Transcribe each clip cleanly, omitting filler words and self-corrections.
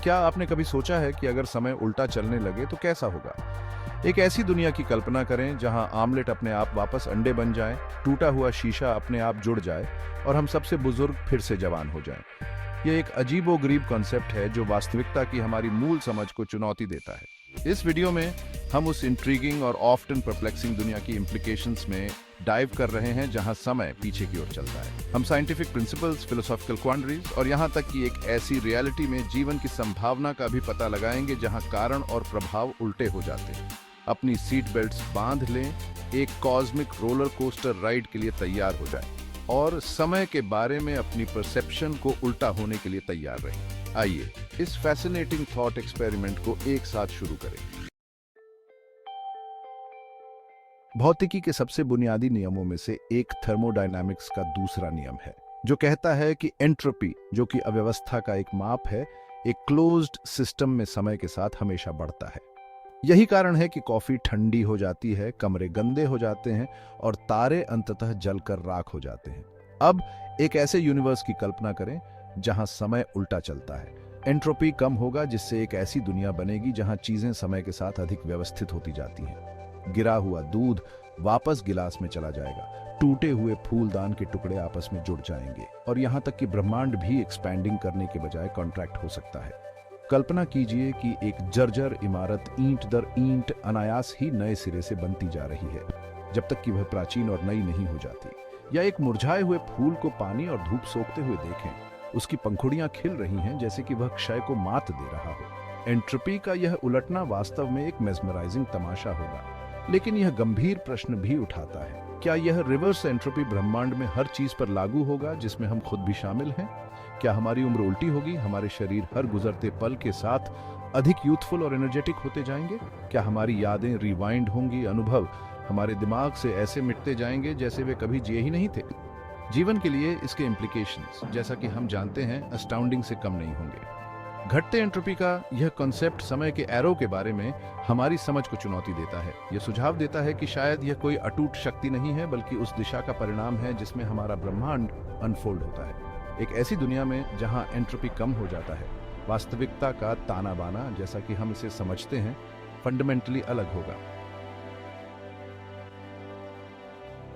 क्या आपने कभी सोचा है कि अगर समय उल्टा चलने लगे तो कैसा होगा? एक ऐसी दुनिया की कल्पना करें जहां आमलेट अपने आप वापस अंडे बन जाए, टूटा हुआ शीशा अपने आप जुड़ जाए और हम सबसे बुजुर्ग फिर से जवान हो जाएं। यह एक अजीबोगरीब कॉन्सेप्ट है जो वास्तविकता की हमारी मूल समझ को चुनौती देता है। इस वीडियो में हम उस इंट्रीगिंग और ऑफ्टन परप्लेक्सिंग दुनिया की इम्प्लीकेशंस में डाइव कर रहे हैं जहां समय पीछे की ओर चलता है। हम साइंटिफिक प्रिंसिपल्स, फिलोसॉफिकल क्वांडरीज और यहां तक कि एक ऐसी रियलिटी में जीवन की संभावना का भी पता लगाएंगे जहां कारण और प्रभाव उल्टे हो जाते हैं। अपनी सीट बेल्ट्स बांध लें, एक कॉस्मिक रोलर कोस्टर राइड के लिए तैयार हो जाएं और समय के बारे में अपनी परसेप्शन को उल्टा होने के लिए तैयार रहें। आइए इस फैसिनेटिंग थॉट एक्सपेरिमेंट को एक साथ शुरू करें। भौतिकी के सबसे बुनियादी नियमों में से एक थर्मोडायनामिक्स का दूसरा नियम है, जो कहता है कि एंट्रोपी, जो कि अव्यवस्था का एक माप है, एक क्लोज्ड सिस्टम में समय के साथ हमेशा बढ़ता है। यही कारण है कि कॉफी ठंडी हो जाती है, कमरे गंदे हो जाते हैं और तारे अंततः जलकर राख हो जाते हैं। अब एक ऐसे यूनिवर्स की कल्पना करें जहां समय उल्टा चलता है। एंट्रोपी कम होगा, जिससे एक ऐसी दुनिया बनेगी जहां चीजें समय के साथ अधिक व्यवस्थित होती जाती हैं। गिरा हुआ दूध वापस गिलास में चला जाएगा, टूटे हुए फूलदान के टुकड़े आपस में जुड़ जाएंगे और यहां तक कि ब्रह्मांड भी एक्सपैंडिंग करने के बजाय कॉन्ट्रैक्ट हो सकता है। कल्पना कीजिए कि एक जर्जर इमारत ईंट दर ईंट अनायास ही नए सिरे से बनती जा रही है, जब तक कि वह प्राचीन और नई नहीं हो जाती। या एक मुरझाए हुए फूल को पानी और धूप सोखते हुए देखें, उसकी पंखुड़ियां खिल रही हैं जैसे कि वह क्षय को मात दे रहा हो। एंट्रोपी का यह उलटना वास्तव में एक मेस्मराइजिंग तमाशा होगा, लेकिन यह गंभीर प्रश्न भी उठाता है, क्या यह रिवर्स एंट्रोपी ब्रह्मांड में हर चीज पर लागू होगा जिसमें हम खुद भी शामिल हैं? क्या हमारी उम्र उल्टी होगी, हमारे शरीर हर गुजरते पल के साथ अधिक यूथफुल और एनर्जेटिक होते जाएंगे? क्या हमारी यादें रिवाइंड होंगी, अनुभव हमारे दिमाग से ऐसे मिटते जाएंगे जैसे वे कभी जिए ही नहीं थे? जीवन के लिए इसके इम्प्लीकेशंस, जैसा कि हम जानते हैं, अस्टाउंडिंग से कम नहीं होंगे। घटते एंट्रोपी का यह कॉन्सेप्ट समय के एरो के बारे में हमारी समझ को चुनौती देता है। यह सुझाव देता है कि शायद यह कोई अटूट शक्ति नहीं है, बल्कि उस दिशा का परिणाम है जिसमें हमारा ब्रह्मांड अनफोल्ड होता है। एक ऐसी दुनिया में जहां एंट्रोपी कम हो जाता है, वास्तविकता का ताना बाना, जैसा कि हम इसे समझते हैं, फंडामेंटली अलग होगा।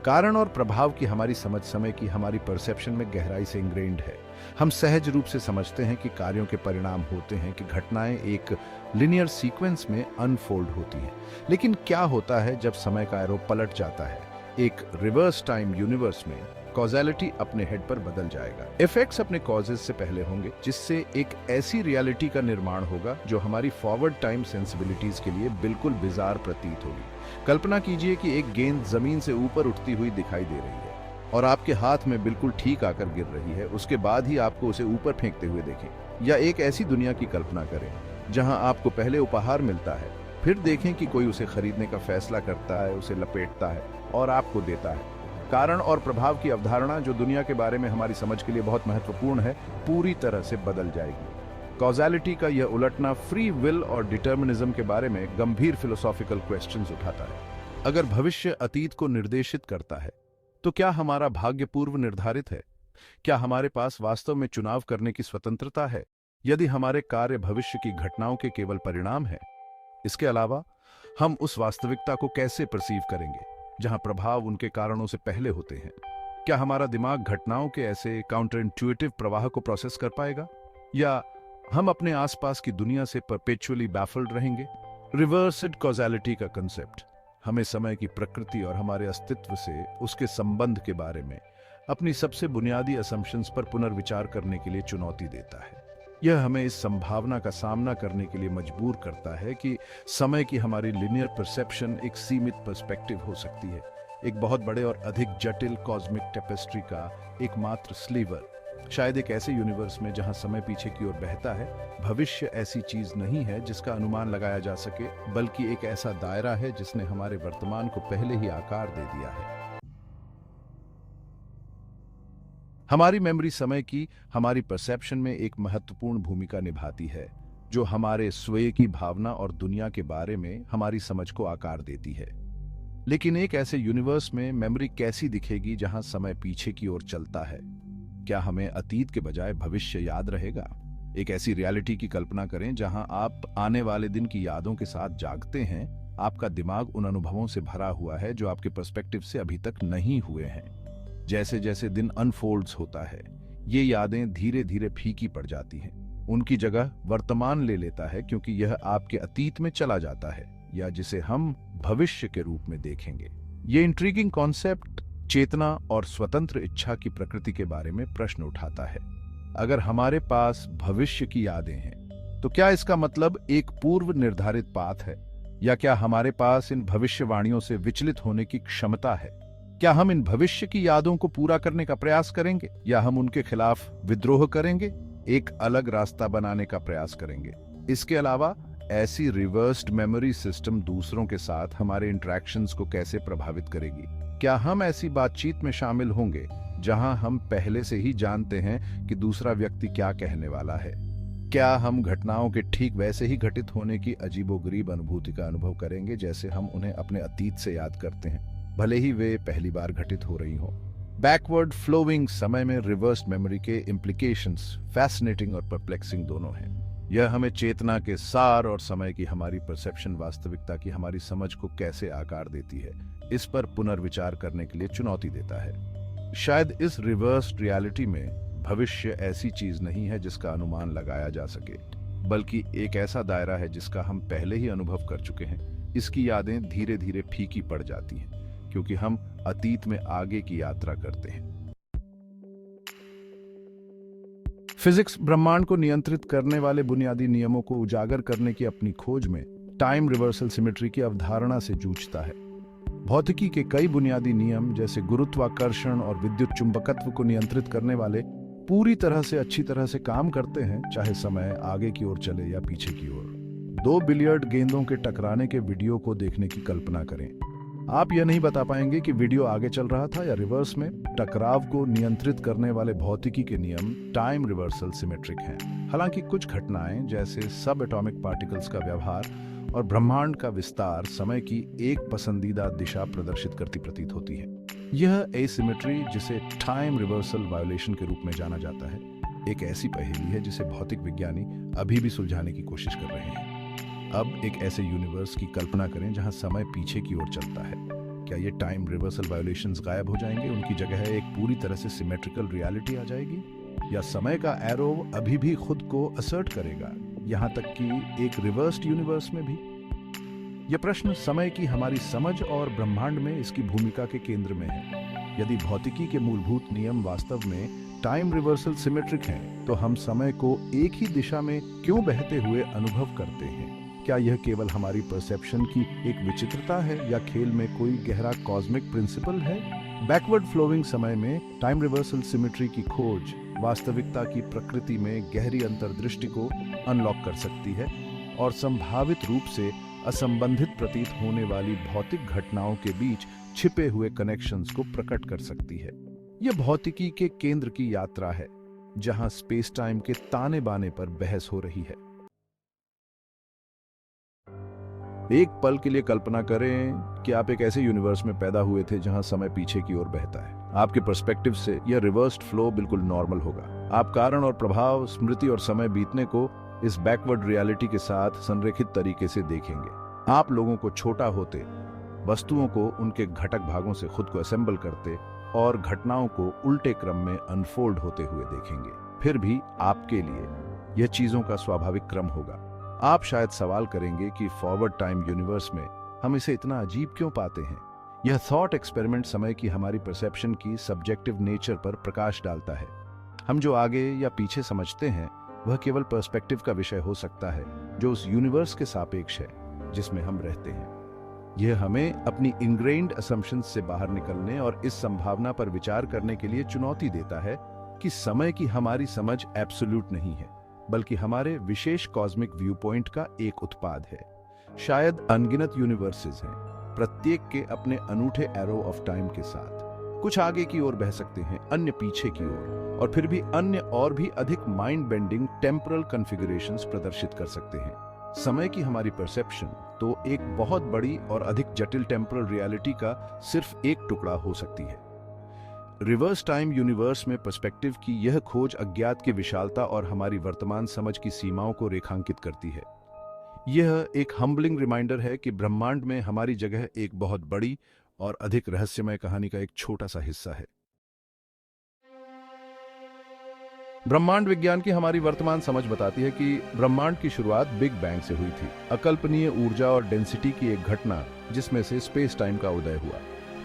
कारण और प्रभाव की हमारी समझ समय की हमारी परसेप्शन में गहराई से इंग्रेन्ड है। हम सहज रूप से समझते हैं कि कार्यों के परिणाम होते हैं, कि घटनाएं एक लिनियर सीक्वेंस में अनफोल्ड होती हैं। लेकिन क्या होता है जब समय का एरो पलट जाता है? एक रिवर्स टाइम यूनिवर्स में कॉजेलिटी अपने हेड पर बदल जाएगा। इफेक्ट्स अपने कॉजेज से पहले होंगे, जिससे एक ऐसी रियलिटी का निर्माण होगा जो हमारी फॉरवर्ड टाइम सेंसिबिलिटीज के लिए बिल्कुल बिजार प्रतीत होगी। कल्पना कीजिए कि एक गेंद जमीन से ऊपर उठती हुई दिखाई दे रही है और आपके हाथ में बिल्कुल ठीक आकर गिर रही है। उसके बाद ही आपको उसे ऊपर फेंकते हुए देखें। या एक ऐसी दुनिया की कल्पना करें जहां आपको पहले उपहार मिलता है, फिर देखें कि कोई उसे खरीदने का फैसला करता है, उसे लपेटता है और आपको देता है। कारण और प्रभाव की अवधारणा, जो दुनिया के बारे में हमारी समझ के लिए बहुत महत्वपूर्ण है, पूरी तरह से बदल जाएगी। कॉजेलिटी का यह उलटना फ्री विल और डिटर्मिनिज्म के बारे में गंभीर फिलोसॉफिकल क्वेश्चंस उठाता है। अगर भविष्य अतीत को निर्देशित करता है, तो क्या हमारा भाग्य पूर्व निर्धारित है? क्या हमारे पास वास्तव में चुनाव करने की स्वतंत्रता है, यदि हमारे कार्य भविष्य की घटनाओं के केवल परिणाम है? इसके अलावा हम उस वास्तविकता को कैसे परसीव करेंगे जहां प्रभाव उनके कारणों से पहले होते हैं? क्या हमारा दिमाग घटनाओं के ऐसे काउंटर इंट्यूटिव प्रवाह को प्रोसेस कर पाएगा, या हम अपने आसपास की दुनिया से परपेचुअली बैफल्ड रहेंगे? रिवर्स्ड कॉजेलिटी का कंसेप्ट हमें समय की प्रकृति और हमारे अस्तित्व से उसके संबंध के बारे में अपनी सबसे बुनियादी असम्पशंस पर पुनर्विचार करने के लिए चुनौती देता है। यह हमें इस संभावना का सामना करने के लिए मजबूर करता है कि समय की हमारी लिनियर परसेप्शन एक सीमित पर्सपेक्टिव हो सकती है, एक बहुत बड़े और अधिक जटिल कॉस्मिक टेपेस्ट्री का एकमात्र स्लीवर। शायद एक ऐसे यूनिवर्स में जहां समय पीछे की ओर बहता है, भविष्य ऐसी चीज नहीं है जिसका अनुमान लगाया जा सके, बल्कि एक ऐसा दायरा है जिसने हमारे वर्तमान को पहले ही आकार दे दिया है। हमारी मेमोरी समय की हमारी परसेप्शन में एक महत्वपूर्ण भूमिका निभाती है, जो हमारे स्वयं की भावना और दुनिया के बारे में हमारी समझ को आकार देती है। लेकिन एक ऐसे यूनिवर्स में मेमोरी कैसी दिखेगी जहां समय पीछे की ओर चलता है? क्या हमें अतीत के बजाय भविष्य याद रहेगा? एक ऐसी रियलिटी की कल्पना करें जहां आप आने वाले दिन की यादों के साथ जागते हैं। आपका दिमाग उन अनुभवों से भरा हुआ है जो आपके पर्सपेक्टिव से अभी तक नहीं हुए हैं। जैसे जैसे दिन अनफोल्ड्स होता है, ये यादें धीरे धीरे फीकी पड़ जाती हैं। उनकी जगह वर्तमान ले लेता है, क्योंकि यह आपके अतीत में चला जाता है, या जिसे हम भविष्य के रूप में देखेंगे। ये इंट्रीगिंग कॉन्सेप्ट चेतना और स्वतंत्र इच्छा की प्रकृति के बारे में प्रश्न उठाता है। अगर हमारे पास भविष्य की यादें हैं, तो क्या इसका मतलब एक पूर्व निर्धारित पाथ है, या क्या हमारे पास इन भविष्यवाणियों से विचलित होने की क्षमता है? क्या हम इन भविष्य की यादों को पूरा करने का प्रयास करेंगे, या हम उनके खिलाफ विद्रोह करेंगे, एक अलग रास्ता बनाने का प्रयास करेंगे? इसके अलावा ऐसी रिवर्स्ड मेमोरी सिस्टम दूसरों के साथ हमारे इंटरेक्शंस को कैसे प्रभावित करेगी? क्या हम ऐसी बातचीत में शामिल होंगे जहां हम पहले से ही जानते हैं कि दूसरा व्यक्ति क्या कहने वाला है? क्या हम घटनाओं के ठीक वैसे ही घटित होने की अजीबोगरीब अनुभूति का अनुभव करेंगे जैसे हम उन्हें अपने अतीत से याद करते हैं, भले ही वे पहली बार घटित हो रही हों? बैकवर्ड फ्लोइंग समय में रिवर्स्ड मेमोरी के इम्प्लीकेशंस फैसिनेटिंग और परप्लेक्सिंग दोनों हैं। यह हमें चेतना के सार और समय की हमारी परसेप्शन, वास्तविकता की हमारी समझ को कैसे आकार देती है, इस पर पुनर्विचार करने के लिए चुनौती देता है। शायद इस रिवर्स्ड रियलिटी में भविष्य ऐसी चीज नहीं है जिसका अनुमान लगाया जा सके, बल्कि एक ऐसा दायरा है जिसका हम पहले ही अनुभव कर चुके हैं। इसकी यादें धीरे धीरे फीकी पड़ जाती हैं, क्योंकि हम अतीत में आगे की यात्रा करते हैं। फिजिक्स ब्रह्मांड को नियंत्रित करने वाले बुनियादी नियमों को उजागर करने की अपनी खोज में टाइम रिवर्सल सिमेट्री की अवधारणा से जूझता है। भौतिकी के कई बुनियादी नियम, जैसे गुरुत्वाकर्षण और विद्युत चुंबकत्व को नियंत्रित करने वाले, पूरी तरह से अच्छी तरह से काम करते हैं, चाहे समय आगे की ओर चले या पीछे की ओर। 2 बिलियर्ड गेंदों के टकराने के वीडियो को देखने की कल्पना करें। आप यह नहीं बता पाएंगे कि वीडियो आगे चल रहा था या रिवर्स में। टकराव को नियंत्रित करने वाले भौतिकी के नियम टाइम रिवर्सल सिमेट्रिक हैं। हालांकि कुछ घटनाएं, जैसे सब एटॉमिक पार्टिकल्स का व्यवहार और ब्रह्मांड का विस्तार, समय की एक पसंदीदा दिशा प्रदर्शित करती प्रतीत होती है। यह एसिमेट्री, जिसे टाइम रिवर्सल वायोलेशन के रूप में जाना जाता है, एक ऐसी पहेली है जिसे भौतिक विज्ञानी अभी भी सुलझाने की कोशिश कर रहे हैं। अब एक ऐसे यूनिवर्स की कल्पना करें जहां समय पीछे की ओर चलता है। क्या ये टाइम रिवर्सल वायोलेशंस गायब हो जाएंगे? उनकी जगह एक पूरी तरह से सिमेट्रिकल रियलिटी आ जाएगी? या समय का एरो अभी भी खुद को असर्ट करेगा, यहां तक कि एक रिवर्स्ड यूनिवर्स में भी? यह प्रश्न समय की हमारी समझ और ब्रह्मांड में इसकी भूमिका के केंद्र में है। यदि भौतिकी के मूलभूत नियम वास्तव में टाइम रिवर्सल सिमेट्रिक हैं, तो हम समय को एक ही दिशा में क्यों बहते हुए अनुभव करते हैं? क्या यह केवल हमारी परसेप्शन की एक विचित्रता है, या खेल में कोई गहरा कॉस्मिक प्रिंसिपल है? बैकवर्ड फ्लोइंग समय में टाइम रिवर्सल सिमेट्री की खोज वास्तविकता की प्रकृति में गहरी अंतर्दृष्टि को अनलॉक कर सकती है और संभावित रूप से असंबंधित प्रतीत होने वाली भौतिक घटनाओं के बीच छिपे हुए कनेक्शंस को प्रकट कर सकती है। यह भौतिकी के केंद्र की यात्रा है, जहां स्पेस टाइम के ताने बाने पर बहस हो रही है। एक पल के लिए कल्पना करें कि आप एक ऐसे यूनिवर्स में पैदा हुए थे जहां समय पीछे की ओर बहता है। आपके पर्सपेक्टिव से यह रिवर्स्ड फ्लो बिल्कुल नॉर्मल होगा। आप कारण और प्रभाव, स्मृति और समय बीतने को इस बैकवर्ड रियलिटी के साथ संरेखित तरीके से देखेंगे। आप लोगों को छोटा होते, वस्तुओं को उनके घटक भागों से खुद को असेंबल करते और घटनाओं को उल्टे क्रम में अनफोल्ड होते हुए देखेंगे। फिर भी आपके लिए यह चीजों का स्वाभाविक क्रम होगा। आप शायद सवाल करेंगे कि फॉरवर्ड टाइम यूनिवर्स में हम इसे इतना अजीब क्यों पाते हैं? यह थॉट एक्सपेरिमेंट समय की हमारी परसेप्शन की सब्जेक्टिव नेचर पर प्रकाश डालता है। हम जो आगे या पीछे समझते हैं, वह केवल पर्सपेक्टिव का विषय हो सकता है जो उस यूनिवर्स के सापेक्ष है जिसमें हम रहते हैं। यह हमें अपनी इनग्रेन्ड असम्पशंस से बाहर निकलने और इस संभावना पर विचार करने के लिए चुनौती देता है कि समय की हमारी समझ एब्सोल्यूट नहीं है, बल्कि हमारे विशेष कॉस्मिक व्यू पॉइंट का एक उत्पाद है। शायद अनगिनत यूनिवर्सेस हैं, प्रत्येक के अपने अनूठे एरो ऑफ टाइम के साथ। कुछ आगे की ओर बह सकते हैं, अन्य पीछे की ओर, और फिर भी अन्य और भी अधिक माइंड बेंडिंग टेम्परल कॉन्फ़िगरेशंस प्रदर्शित कर सकते हैं। समय की हमारी परसेप्शन तो एक बहुत बड़ी और अधिक जटिल टेम्परल रियलिटी का सिर्फ एक टुकड़ा हो सकती है। रिवर्स टाइम यूनिवर्स में पर्सपेक्टिव की यह खोज अज्ञात की विशालता और हमारी वर्तमान समझ की सीमाओं को रेखांकित करती है। यह एक हम्बलिंग रिमाइंडर है कि ब्रह्मांड में हमारी जगह एक बहुत बड़ी और अधिक रहस्यमय कहानी का एक छोटा सा हिस्सा है। ब्रह्मांड विज्ञान की हमारी वर्तमान समझ बताती है कि ब्रह्मांड की शुरुआत बिग बैंग से हुई थी, अकल्पनीय ऊर्जा और डेंसिटी की एक घटना जिसमें से स्पेस टाइम का उदय हुआ।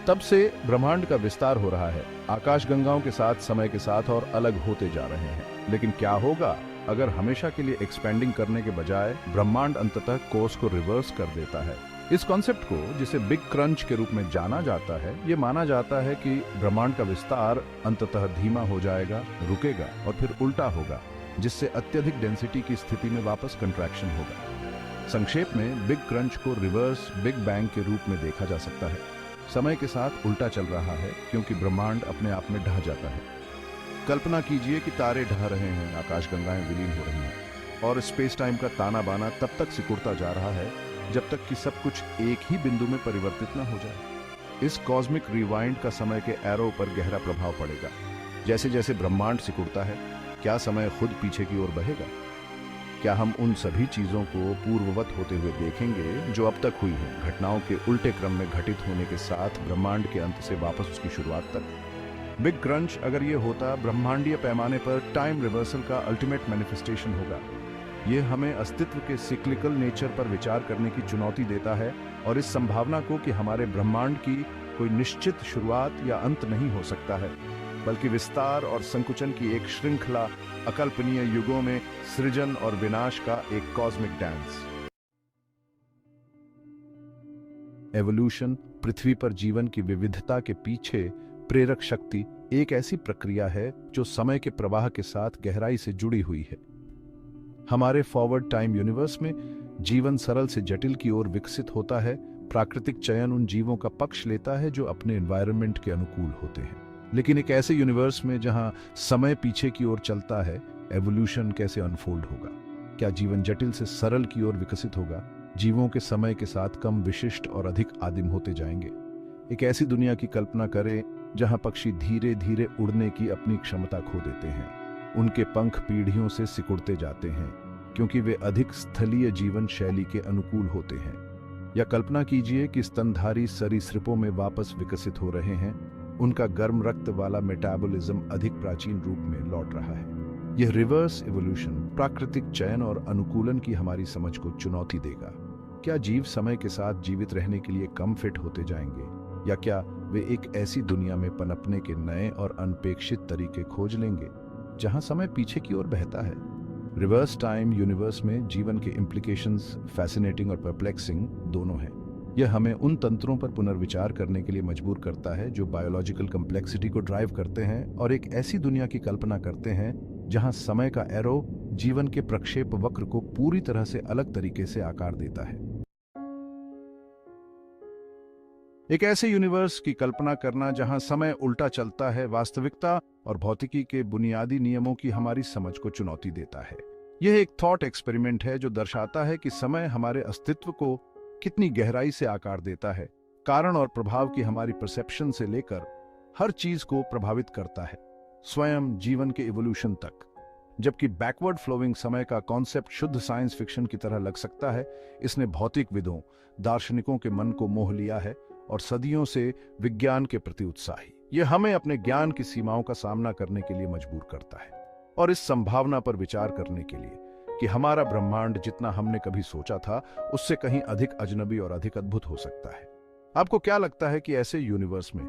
तब से ब्रह्मांड का विस्तार हो रहा है, आकाशगंगाओं के साथ, समय के साथ, और अलग होते जा रहे हैं। लेकिन क्या होगा अगर हमेशा के लिए एक्सपेंडिंग करने के बजाय ब्रह्मांड अंततः कोर्स को रिवर्स कर देता है? इस कॉन्सेप्ट को, जिसे बिग क्रंच के रूप में जाना जाता है, ये माना जाता है कि ब्रह्मांड का विस्तार अंततः धीमा हो जाएगा, रुकेगा और फिर उल्टा होगा, जिससे अत्यधिक डेंसिटी की स्थिति में वापस कंट्रैक्शन होगा। संक्षेप में बिग क्रंच को रिवर्स बिग बैंग के रूप में देखा जा सकता है। समय के साथ उल्टा चल रहा है क्योंकि ब्रह्मांड अपने आप में ढह जाता है। कल्पना कीजिए कि तारे ढह रहे हैं, आकाशगंगाएं विलीन हो रही हैं और स्पेस टाइम का ताना बाना तब तक सिकुड़ता जा रहा है जब तक कि सब कुछ एक ही बिंदु में परिवर्तित न हो जाए। इस कॉस्मिक रिवाइंड का समय के एरो पर गहरा प्रभाव पड़ेगा। जैसे जैसे ब्रह्मांड सिकुड़ता है, क्या समय खुद पीछे की ओर बहेगा? क्या हम उन सभी चीजों को पूर्ववत होते हुए देखेंगे जो अब तक हुई हैं, घटनाओं के उल्टे क्रम में घटित होने के साथ ब्रह्मांड के अंत से वापस उसकी शुरुआत तक? बिग क्रंच अगर ये होता, ब्रह्मांडीय पैमाने पर टाइम रिवर्सल का अल्टीमेट मैनिफेस्टेशन होगा। ये हमें अस्तित्व के सिक्लिकल नेचर पर विचार करने की चुनौती देता है और इस संभावना को कि हमारे ब्रह्मांड की कोई निश्चित शुरुआत या अंत नहीं हो सकता है, बल्कि विस्तार और संकुचन की एक श्रृंखला, अकल्पनीय युगों में सृजन और विनाश का एक कॉस्मिक डांस। एवोल्यूशन, पृथ्वी पर जीवन की विविधता के पीछे प्रेरक शक्ति, एक ऐसी प्रक्रिया है जो समय के प्रवाह के साथ गहराई से जुड़ी हुई है। हमारे फॉरवर्ड टाइम यूनिवर्स में जीवन सरल से जटिल की ओर विकसित होता है। प्राकृतिक चयन उन जीवों का पक्ष लेता है जो अपने एनवायरनमेंट के अनुकूल होते हैं। लेकिन एक ऐसे यूनिवर्स में जहां समय पीछे की ओर चलता है, एवोल्यूशन कैसे अनफोल्ड होगा? क्या जीवन जटिल से सरल की ओर विकसित होगा? जीवों के समय के साथ कम विशिष्ट और अधिक आदिम होते जाएंगे। एक ऐसी दुनिया की कल्पना करें जहां पक्षी धीरे धीरे उड़ने की अपनी क्षमता खो देते हैं। उनके पंख पीढ़ियों से सिकुड़ते जाते हैं क्योंकि वे अधिक स्थलीय जीवन शैली के अनुकूल होते हैं। या कल्पना कीजिए कि स्तनधारी सरीसृपों में वापस विकसित हो रहे हैं। उनका गर्म रक्त वाला मेटाबॉलिज्म अधिक प्राचीन रूप में लौट रहा है। यह रिवर्स इवोल्यूशन प्राकृतिक चयन और अनुकूलन की हमारी समझ को चुनौती देगा। क्या जीव समय के साथ जीवित रहने के लिए कम फिट होते जाएंगे, या क्या वे एक ऐसी दुनिया में पनपने के नए और अनपेक्षित तरीके खोज लेंगे जहां समय पीछे की ओर बहता है? रिवर्स टाइम यूनिवर्स में जीवन के इम्प्लीकेशंस फैसिनेटिंग और परप्लेक्सिंग दोनों हैं। यह हमें उन तंत्रों पर पुनर्विचार करने के लिए मजबूर करता है जो बायोलॉजिकल कम्प्लेक्सिटी को ड्राइव करते हैं और एक ऐसी दुनिया की कल्पना करते हैं जहां समय का एरो जीवन के प्रक्षेप वक्र को पूरी तरह से अलग तरीके से आकार देता है। एक ऐसे यूनिवर्स की कल्पना करना जहां समय उल्टा चलता है, वास्तविकता और भौतिकी के बुनियादी नियमों की हमारी समझ को चुनौती देता है। यह एक थॉट एक्सपेरिमेंट है जो दर्शाता है कि समय हमारे अस्तित्व को कितनी गहराई से आकार देता है, कारण और प्रभाव की हमारी परसेप्शन से लेकर हर चीज को प्रभावित करता है, स्वयं जीवन के इवोल्यूशन तक। जबकि बैकवर्ड फ्लोइंग समय का कॉन्सेप्ट शुद्ध साइंस फिक्शन की तरह लग सकता है, इसने भौतिकविदों, दार्शनिकों के मन को मोह लिया है और सदियों से विज्ञान के प्रति उत्साही। यह हमें अपने ज्ञान की सीमाओं का सामना करने के लिए मजबूर करता है और इस संभावना पर विचार करने के लिए कि हमारा ब्रह्मांड जितना हमने कभी सोचा था उससे कहीं अधिक अजनबी और अधिक अद्भुत हो सकता है। आपको क्या लगता है कि ऐसे यूनिवर्स में